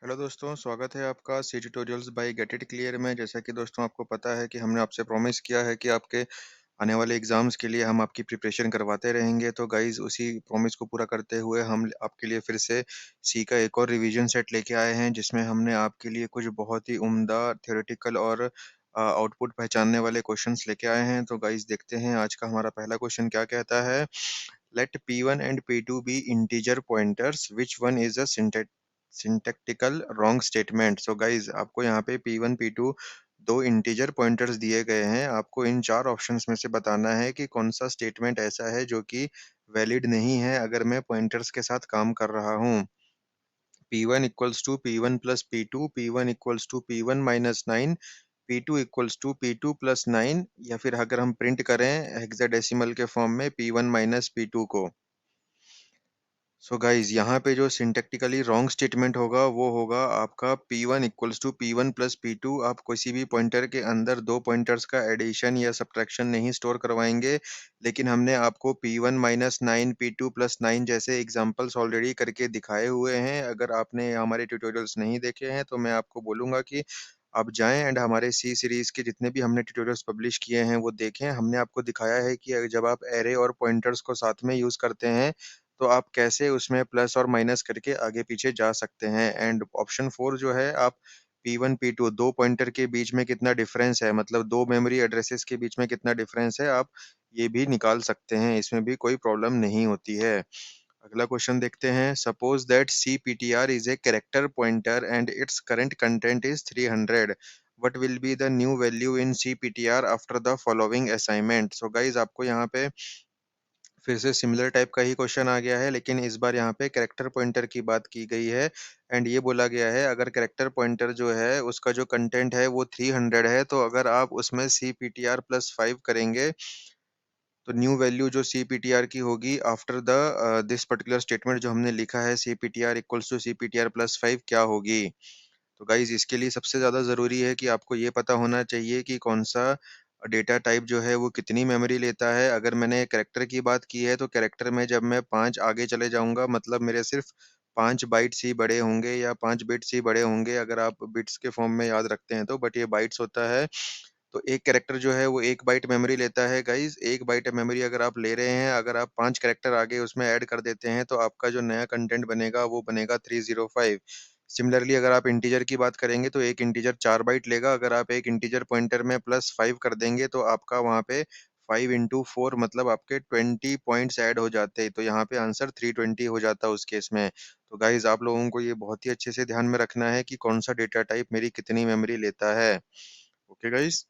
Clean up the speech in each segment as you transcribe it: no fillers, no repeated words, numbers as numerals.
Hello दोस्तों, स्वागत है आपका C tutorials by Get It Clear में। जैसा कि दोस्तों आपको पता है कि हमने आपसे प्रॉमिस किया है कि आपके आने वाले एग्जाम्स के लिए हम आपकी प्रिपरेशन करवाते रहेंगे। तो गाइज उसी प्रॉमिस को पूरा करते हुए हम आपके लिए फिर से सी का एक और रिवीजन सेट लेके आए हैं, जिसमें हमने आपके लिए कुछ बहुत ही उम्दा थ्योरेटिकल और आउटपुट पहचानने वाले क्वेश्चंस लेके आए हैं। तो गाइज देखते हैं आज का हमारा पहला क्वेश्चन क्या कहता है। Let P1 and P2 be integer pointers. Which one is a syntactical wrong statement? So guys, आपको यहाँ पे P1, P2 दो इंटीजर पॉइंटर्स दिए गए हैं। आपको इन चार ऑप्शंस में से बताना है कि कौन सा स्टेटमेंट ऐसा है जो कि वैलिड नहीं है अगर मैं पॉइंटर्स के साथ काम कर रहा हूँ। P1 equals to P1 plus P2, P1 equals to P1 minus 9, P2 equals to P2 plus 9, या फिर अगर हम प्रिंट करें हेक्साडेसिमल के फॉर्म में P1 माइनस P2 को। सो गाइज यहाँ पे जो सिंटैक्टिकली रॉन्ग स्टेटमेंट होगा वो होगा आपका P1 equals to P1 plus P2। आप किसी भी पॉइंटर के अंदर दो पॉइंटर्स का एडिशन या सब्ट्रैक्शन नहीं स्टोर करवाएंगे, लेकिन हमने आपको P1 माइनस 9, P2 प्लस 9 जैसे एग्जांपल्स ऑलरेडी करके दिखाए हुए हैं। अगर आपने हमारे ट्यूटोरियल्स नहीं देखे हैं तो मैं आपको बोलूंगा कि आप जाएं एंड हमारे सी सीरीज के जितने भी हमने ट्यूटोरियल्स पब्लिश किए हैं वो देखें। हमने आपको दिखाया है कि जब आप एरे और पॉइंटर्स को साथ में यूज करते हैं तो आप कैसे उसमें प्लस और माइनस करके आगे पीछे जा सकते हैं। एंड ऑप्शन 4 जो है, आप P1 P2 दो पॉइंटर के बीच में कितना डिफरेंस है, मतलब दो मेमोरी एड्रेसेस के बीच में कितना डिफरेंस है, आप ये भी निकाल सकते हैं। इसमें भी कोई प्रॉब्लम नहीं होती है। अगला क्वेश्चन देखते हैं। Suppose that CPTR is a character pointer and its current content is 300। What will be the new value in CPTR after the following assignment? So guys, आपको यहाँ पे फिर से सिमिलर टाइप का ही क्वेश्चन आ गया है, लेकिन इस बार यहाँ पे कैरेक्टर पॉइंटर की बात की गई है। एंड ये बोला गया है अगर कैरेक्टर पॉइंटर जो है उसका जो कंटेंट है वो 300 है, तो अगर आप उसमें CPTR+5 करेंगे तो न्यू वैल्यू जो CPTR की होगी after the this particular statement जो हमने लिखा है CPTR इक्वल्स टू CPTR+5 क्या होगी। तो गाइज इसके लिए सबसे ज़्यादा ज़रूरी है कि आपको ये पता होना चाहिए कि कौन सा डेटा टाइप जो है वो कितनी मेमोरी लेता है। अगर मैंने कैरेक्टर की बात की है तो कैरेक्टर में जब मैं 5 आगे चले जाऊंगा, मतलब मेरे सिर्फ 5 बाइट्स ही बड़े होंगे या 5 बिट्स ही बड़े होंगे, अगर आप बिट्स के फॉर्म में याद रखते हैं तो, बट ये बाइट्स होता है। तो एक कैरेक्टर जो है वो 1 बाइट मेमोरी लेता है गाइज। 1 बाइट मेमोरी अगर आप ले रहे हैं, अगर आप 5 कैरेक्टर आगे उसमें ऐड कर देते हैं तो आपका जो नया कंटेंट बनेगा वो बनेगा 305। सिमिलरली अगर आप इंटीजर की बात करेंगे तो एक इंटीजर 4 बाइट लेगा। अगर आप एक इंटीजर पॉइंटर में +5 कर देंगे तो आपका वहाँ पे 5 into 4 मतलब आपके 20 पॉइंट्स ऐड हो जाते हैं। तो यहाँ पे आंसर 320 हो जाता है उस केस में। तो गाइज आप लोगों को ये बहुत ही अच्छे से ध्यान में रखना है कि कौन सा डेटा टाइप मेरी कितनी मेमोरी लेता है। ओके गाइज,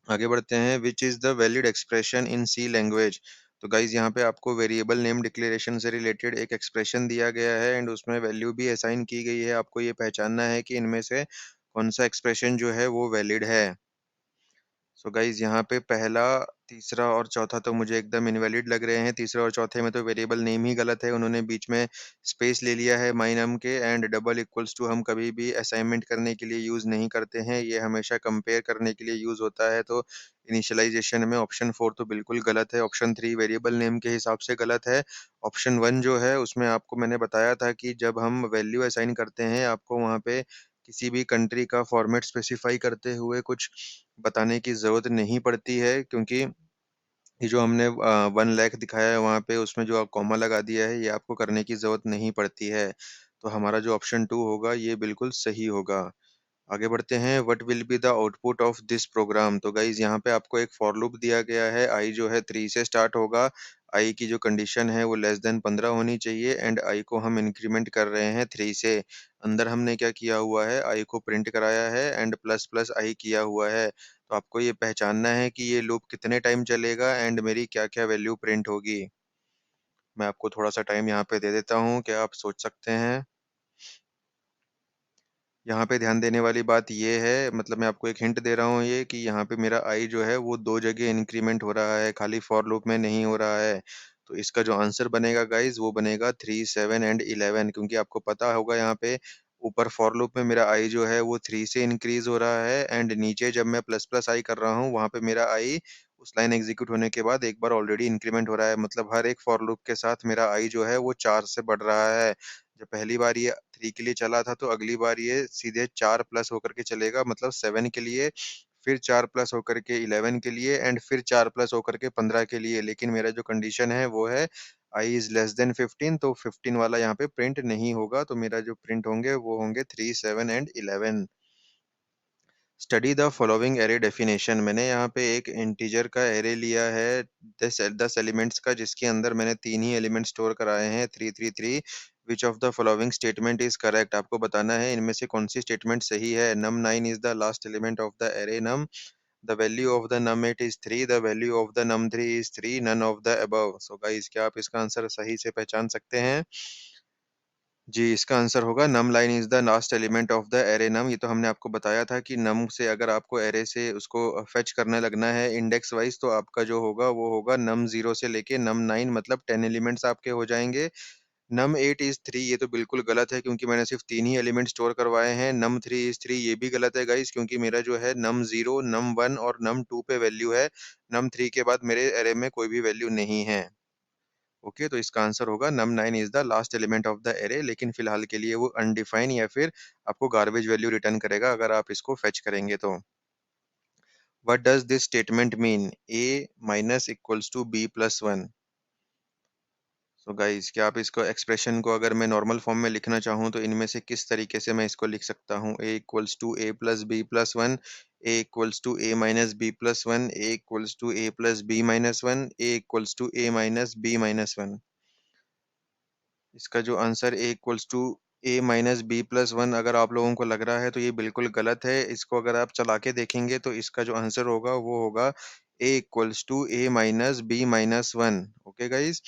आगे बढ़ते हैं। Which is the valid expression in C language. तो गाइज यहाँ पे आपको वेरिएबल नेम डिक्लेरेशन से रिलेटेड एक एक्सप्रेशन दिया गया है एंड उसमें वैल्यू भी असाइन की गई है। आपको ये पहचानना है कि इनमें से कौन सा एक्सप्रेशन जो है वो वैलिड है। सो गाइज यहाँ पे पहला, तीसरा और चौथा तो मुझे एकदम इनवैलिड लग रहे हैं। तीसरा और चौथे में तो वेरिएबल नेम ही गलत है, उन्होंने बीच में स्पेस ले लिया है my num के। एंड डबल इक्वल्स टू हम कभी भी असाइनमेंट करने के लिए यूज नहीं करते हैं, ये हमेशा कंपेयर करने के लिए यूज होता है। तो इनिशियलाइजेशन में ऑप्शन 4 तो बिल्कुल गलत है। ऑप्शन 3 वेरिएबल नेम के हिसाब से गलत है। ऑप्शन 1 जो है उसमें आपको मैंने बताया था कि जब हम वैल्यू असाइन करते हैं आपको वहाँ पे किसी भी कंट्री का फॉर्मेट स्पेसिफाई करते हुए कुछ बताने की ज़रूरत नहीं पड़ती है, क्योंकि ये जो हमने 1 लाख दिखाया है वहाँ पे उसमें जो कॉमा लगा दिया है ये आपको करने की ज़रूरत नहीं पड़ती है। तो हमारा जो ऑप्शन 2 होगा ये बिल्कुल सही होगा। आगे बढ़ते हैं। What will be the output of this program. तो गाइज यहाँ पे आपको एक फॉर लूप दिया गया है। आई जो है 3 से स्टार्ट होगा। आई की जो कंडीशन है वो <15 होनी चाहिए एंड आई को हम इंक्रीमेंट कर रहे हैं 3 से। अंदर हमने क्या किया हुआ है, आई को प्रिंट कराया है एंड प्लस प्लस आई किया हुआ है। तो आपको ये पहचानना है कि ये लूप कितने टाइम चलेगा एंड मेरी क्या क्या वैल्यू प्रिंट होगी। मैं आपको थोड़ा सा टाइम यहाँ पे दे देता हूँ, क्या आप सोच सकते हैं। यहाँ पे ध्यान देने वाली बात ये है, मतलब मैं आपको एक हिंट दे रहा हूँ ये, कि यहाँ पे मेरा आई जो है वो दो जगह इंक्रीमेंट हो रहा है, खाली फॉर लूप में नहीं हो रहा है। तो इसका जो आंसर बनेगा गाइज वो बनेगा 3, 7 एंड 11, क्योंकि आपको पता होगा यहाँ पे ऊपर फॉर लूप में मेरा आई जो है वो 3 से इंक्रीज हो रहा है एंड नीचे जब मैं प्लस प्लस आई कर रहा हूँ वहाँ पे मेरा आई उस लाइन एग्जीक्यूट होने के बाद एक बार ऑलरेडी इंक्रीमेंट हो रहा है। मतलब हर एक फॉर लूप के साथ मेरा आई जो है वो 4 से बढ़ रहा है। जब पहली बार ये 3 के लिए चला था, तो अगली बार ये सीधे 4 प्लस होकर के चलेगा, मतलब 7 के लिए, फिर 4 प्लस होकर के 11 के लिए एंड फिर 4 प्लस होकर के 15 के लिए। लेकिन मेरा जो कंडीशन है वो है i इज़ लेस देन 15, तो 15 वाला यहाँ पे प्रिंट नहीं होगा, तो मेरा जो प्रिंट होंगे वो होंगे 3, 7 and 11। Study the following array definition. मैंने यहाँ पे एक इंटीजर का एरे लिया है 10 एलिमेंट्स का, जिसके अंदर मैंने 3 ही एलिमेंट स्टोर कराए हैं 3 3 3। Which of the following statement is correct. आपको बताना है इनमें से कौन सी स्टेटमेंट सही है। num 9 is the last element of the array num। The value of the num 8 is 3। The value of the num 3 is 3। None of the above. So guys, क्या आप इसका आंसर सही से पहचान सकते हैं? जी, इसका आंसर होगा num line is the last element of the array num। ये तो हमने आपको बताया था कि num से अगर आपको एरे से उसको फेच करने लगना है इंडेक्स वाइज़, तो आपका जो होगा वो होगा num 0 से लेके num 9, मतलब 10 एलिमेंट्स आपके हो जाएँगे। num 8 इज़ 3, ये तो बिल्कुल गलत है क्योंकि मैंने सिर्फ़ 3 ही एलिमेंट स्टोर करवाए हैं। num 3 इज़ 3, ये भी गलत है गाइज़, क्योंकि मेरा जो है num 0, num 1 और num 2 पे वैल्यू है। num 3 के बाद मेरे एरे में कोई भी वैल्यू नहीं है। ओके, तो इसका आंसर होगा num 9 is the last element of the array, लेकिन फिलहाल के लिए वो अनडिफाइन या फिर आपको गार्बेज वैल्यू रिटर्न करेगा अगर आप इसको फेच करेंगे तो। What does this statement mean? a minus equals to b plus 1। So guys, क्या आप इसको एक्सप्रेशन को अगर मैं नॉर्मल फॉर्म में लिखना चाहूँ तो इनमें से किस तरीके से मैं इसको लिख सकता हूँ? a equals to a plus b plus 1, a equals to a minus b plus 1, a equals to a plus b minus 1, a equals to a minus b minus 1। इसका जो answer a equals to a minus B plus 1 अगर आप लोगों को लग रहा है तो ये बिल्कुल गलत है। इसको अगर आप चला के देखेंगे तो इसका जो आंसर होगा वो होगा a equals to a minus B minus 1। Okay guys,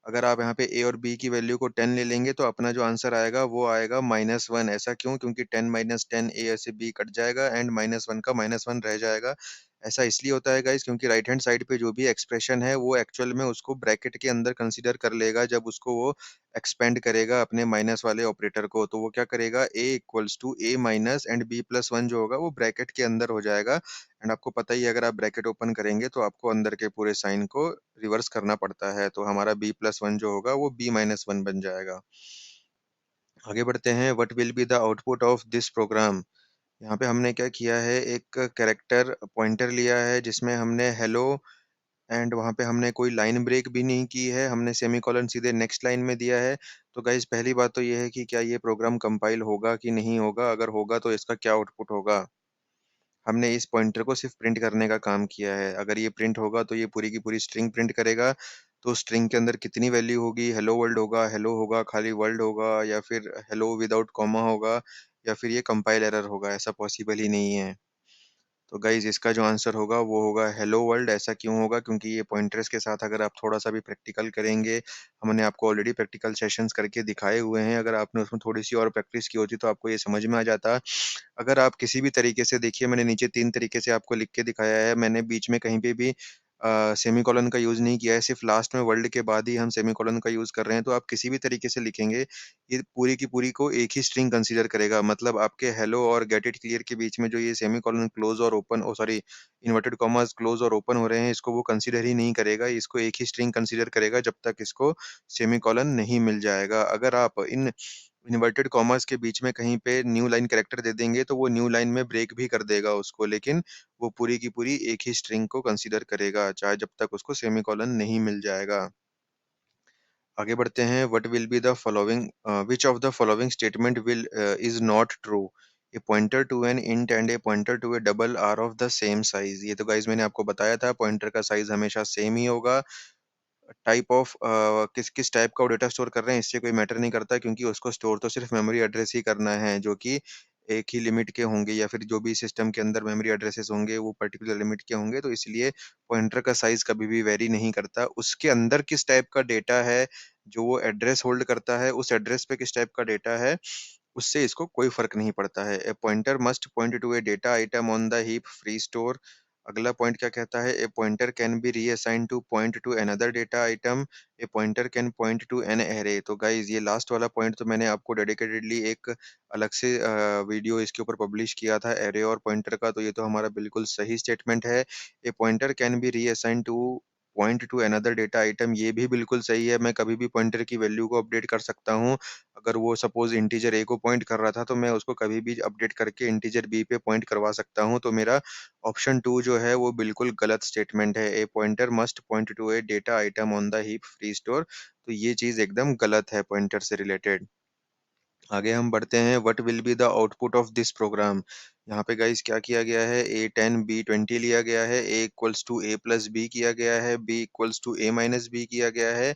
अगर आप यहाँ पे a और b की वैल्यू को 10 ले लेंगे तो अपना जो आंसर आएगा वो आएगा -1। ऐसा क्यों? क्योंकि 10 माइनस 10 a से b कट जाएगा एंड -1 का -1 रह जाएगा। ऐसा इसलिए होता है गाइज क्योंकि राइट हैंड साइड पे जो भी एक्सप्रेशन है वो एक्चुअल में उसको ब्रैकेट के अंदर कंसीडर कर लेगा जब उसको वो एक्सपेंड करेगा अपने माइनस वाले ऑपरेटर को। तो वो क्या करेगा, a equals to a minus and b plus 1 जो होगा वो ब्रैकेट के अंदर हो जाएगा। एंड आपको पता ही है अगर आप ब्रैकेट ओपन करेंगे तो आपको अंदर के पूरे साइन को रिवर्स करना पड़ता है। तो हमारा b प्लस 1 जो होगा वो b माइनस 1 बन जाएगा। आगे बढ़ते हैं। What will be the output of this program? यहाँ पे हमने क्या किया है, एक कैरेक्टर पॉइंटर लिया है जिसमें हमने हेलो एंड वहाँ पे हमने कोई लाइन ब्रेक भी नहीं की है, हमने सेमीकोलन सीधे नेक्स्ट लाइन में दिया है। तो गाइस, पहली बात तो ये है कि क्या ये प्रोग्राम कंपाइल होगा कि नहीं होगा? अगर होगा तो इसका क्या आउटपुट होगा? हमने इस पॉइंटर को सिर्फ प्रिंट करने का काम किया है। अगर ये प्रिंट होगा तो ये पूरी की पूरी स्ट्रिंग प्रिंट करेगा। तो स्ट्रिंग के अंदर कितनी वैल्यू होगी? हेलो वर्ल्ड होगा, हेलो होगा, खाली वर्ल्ड होगा, या फिर हेलो विदाउट कॉमा होगा, या फिर ये कंपाइल एरर होगा? ऐसा पॉसिबल ही नहीं है। तो गाइज, इसका जो आंसर होगा वो होगा हेलो वर्ल्ड। ऐसा क्यों होगा? क्योंकि ये पॉइंटर्स के साथ अगर आप थोड़ा सा भी प्रैक्टिकल करेंगे, हमने आपको ऑलरेडी प्रैक्टिकल सेशंस करके दिखाए हुए हैं, अगर आपने उसमें थोड़ी सी और प्रैक्टिस की होती तो आपको ये समझ में आ जाता। अगर आप किसी भी तरीके से देखिए, मैंने नीचे 3 तरीके से आपको लिख के दिखाया है। मैंने बीच में कहीं पे भी सेमीकोलन का यूज़ नहीं किया है, सिर्फ लास्ट में वर्ल्ड के बाद ही हम सेमीकोलन का यूज़ कर रहे हैं। तो आप किसी भी तरीके से लिखेंगे, ये पूरी की पूरी को एक ही स्ट्रिंग कंसीडर करेगा। मतलब आपके हेलो और गेट इट क्लियर के बीच में जो ये सेमीकोलन क्लोज और open, sorry, inverted commas close और ओपन हो रहे हैं, इसको वो कंसीडर ही नहीं करेगा। इसको एक ही स्ट्रिंग कंसीडर करेगा जब तक इसको सेमीकोलन नहीं मिल जाएगा। अगर आप इन इन्वर्टेड कॉमास के बीच में कहीं पे न्यू लाइन कैरेक्टर दे देंगे तो वो न्यू लाइन में ब्रेक भी कर देगा उसको, लेकिन वो पूरी की पूरी एक ही स्ट्रिंग को कंसीडर करेगा, चाहे जब तक उसको सेमीकोलन नहीं मिल जाएगा। आगे बढ़ते हैं। What will be the following, which of the following statement will is not true? A pointer to an int and a pointer to a double are of the same size. ये तो guys मैंने आपको बताया था, pointer का size हमेशा same ही होगा। Type of किस किस टाइप का वो डेटा स्टोर कर रहे हैं इससे कोई मैटर नहीं करता, क्योंकि उसको स्टोर तो सिर्फ मेमोरी एड्रेस ही करना है जो कि एक ही लिमिट के होंगे, या फिर जो भी सिस्टम के अंदर मेमोरी एड्रेसेस होंगे वो पर्टिकुलर लिमिट के होंगे। तो इसलिए पॉइंटर का साइज कभी भी वेरी नहीं करता। उसके अंदर किस टाइप का डेटा है जो वो एड्रेस होल्ड करता है, उस एड्रेस पे किस टाइप का डेटा है, उससे इसको कोई फर्क नहीं पड़ता है। A pointer must point to a data item on the heap free store. अगला पॉइंट क्या कहता है? A pointer can be reassigned to point to another data item. A pointer can point to an array. तो guys, ये last वाला point तो मैंने आपको डेडिकेटेडली एक अलग से वीडियो इसके ऊपर पब्लिश किया था, एरे और पॉइंटर का। तो ये तो हमारा बिल्कुल सही स्टेटमेंट है। A pointer can be reassigned to point to another data item, ये भी बिल्कुल सही है। मैं कभी भी पॉइंटर की वैल्यू को अपडेट कर सकता हूँ। अगर वो सपोज इंटीजर ए को पॉइंट कर रहा था तो मैं उसको कभी भी अपडेट करके इंटीजर बी पे पॉइंट करवा सकता हूँ। तो मेरा ऑप्शन टू जो है वो बिल्कुल गलत स्टेटमेंट है। A pointer must point to a data item on the heap free store. तो ये चीज एकदम गलत है पॉइंटर से रिलेटेड। आगे हम बढ़ते हैं, what will be the output of this program. यहाँ पे गाइस क्या किया गया है, A10 B20 लिया गया है, A equals to A plus B किया गया है, B equals to A minus B किया गया है,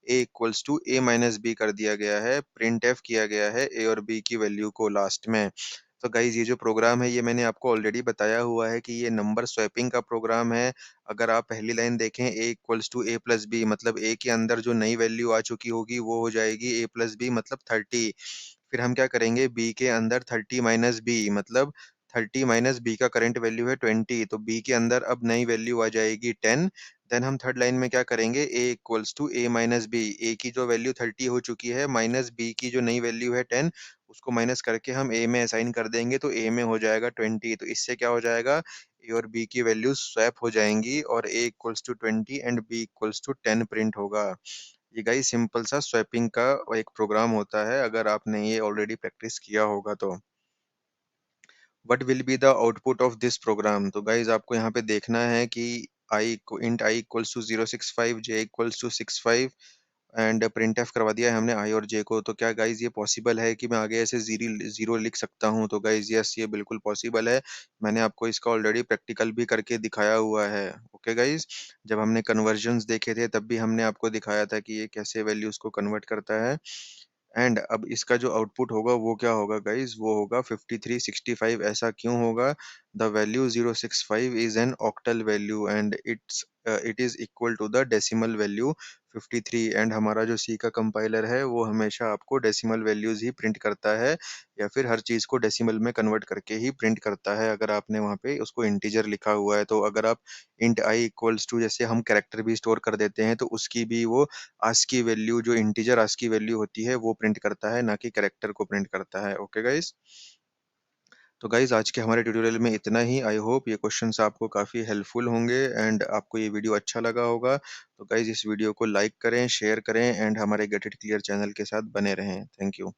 A equals to A minus B कर दिया गया है, प्रिंट एफ किया गया है A और B की वैल्यू को लास्ट में। तो गाइज ये जो प्रोग्राम है ये मैंने आपको ऑलरेडी बताया हुआ है कि ये नंबर स्वैपिंग का प्रोग्राम है। अगर आप पहली लाइन देखें, A equals to A plus B, मतलब A के अंदर जो नई वैल्यू आ चुकी होगी वो हो जाएगी A प्लस बी मतलब 30। फिर हम क्या करेंगे, बी के अंदर 30 - बी मतलब 30 - बी का करंट वैल्यू है 20, तो बी के अंदर अब नई वैल्यू आ जाएगी 10। देन हम थर्ड लाइन में क्या करेंगे, A equals to A minus B, A की जो वैल्यू 30 हो चुकी है माइनस बी की जो नई वैल्यू है 10, उसको माइनस करके हम ए में असाइन कर देंगे तो ए में हो जाएगा 20। तो इससे क्या हो जाएगा, ए और बी की वैल्यू स्वैप हो जाएंगी और A equals to 20 and B equals to 10 print होगा। ये गाइस सिंपल सा स्वैपिंग का एक प्रोग्राम होता है, अगर आपने ये ऑलरेडी प्रैक्टिस किया होगा तो। What will be the output of this program. तो गाइस आपको यहाँ पे देखना है कि I int I equals to 065, J equals to 65 and printf करवा दिया है हमने आई और जे को। तो क्या गाइज ये पॉसिबल है कि मैं आगे ऐसे जीरो जीरो लिख सकता हूँ? तो गाइज यस, ये बिल्कुल पॉसिबल है। मैंने आपको इसका ऑलरेडी प्रैक्टिकल भी करके दिखाया हुआ है। ओके गाइज, जब हमने कन्वर्जन्स देखे थे तब भी हमने आपको दिखाया था कि ये कैसे वैल्यूज को कन्वर्ट करता है। एंड अब इसका जो आउटपुट होगा वो क्या होगा गाइज, वो होगा 5365। ऐसा क्यों होगा? The value 065 is an octal value and it is equal to the decimal value 53। And हमारा जो सी का कंपाइलर है वो हमेशा आपको डेसिमल वैल्यूज ही प्रिंट करता है, या फिर हर चीज को डेसिमल में कन्वर्ट करके ही प्रिंट करता है अगर आपने वहाँ पे उसको इंटीजर लिखा हुआ है। तो अगर आप इंट आई इक्वल्स टू, जैसे हम कैरेक्टर भी स्टोर कर देते हैं, तो उसकी भी वो आस्की वैल्यू, जो इंटीजर आस्की वैल्यू होती है वो प्रिंट करता है, ना कि कैरेक्टर को प्रिंट करता है। ओके गाइस, तो गाइज आज के हमारे ट्यूटोरियल में इतना ही। आई होप ये क्वेश्चंस आपको काफ़ी हेल्पफुल होंगे एंड आपको ये वीडियो अच्छा लगा होगा। तो गाइज इस वीडियो को लाइक करें, शेयर करें एंड हमारे गेट इट क्लियर चैनल के साथ बने रहें। Thank you.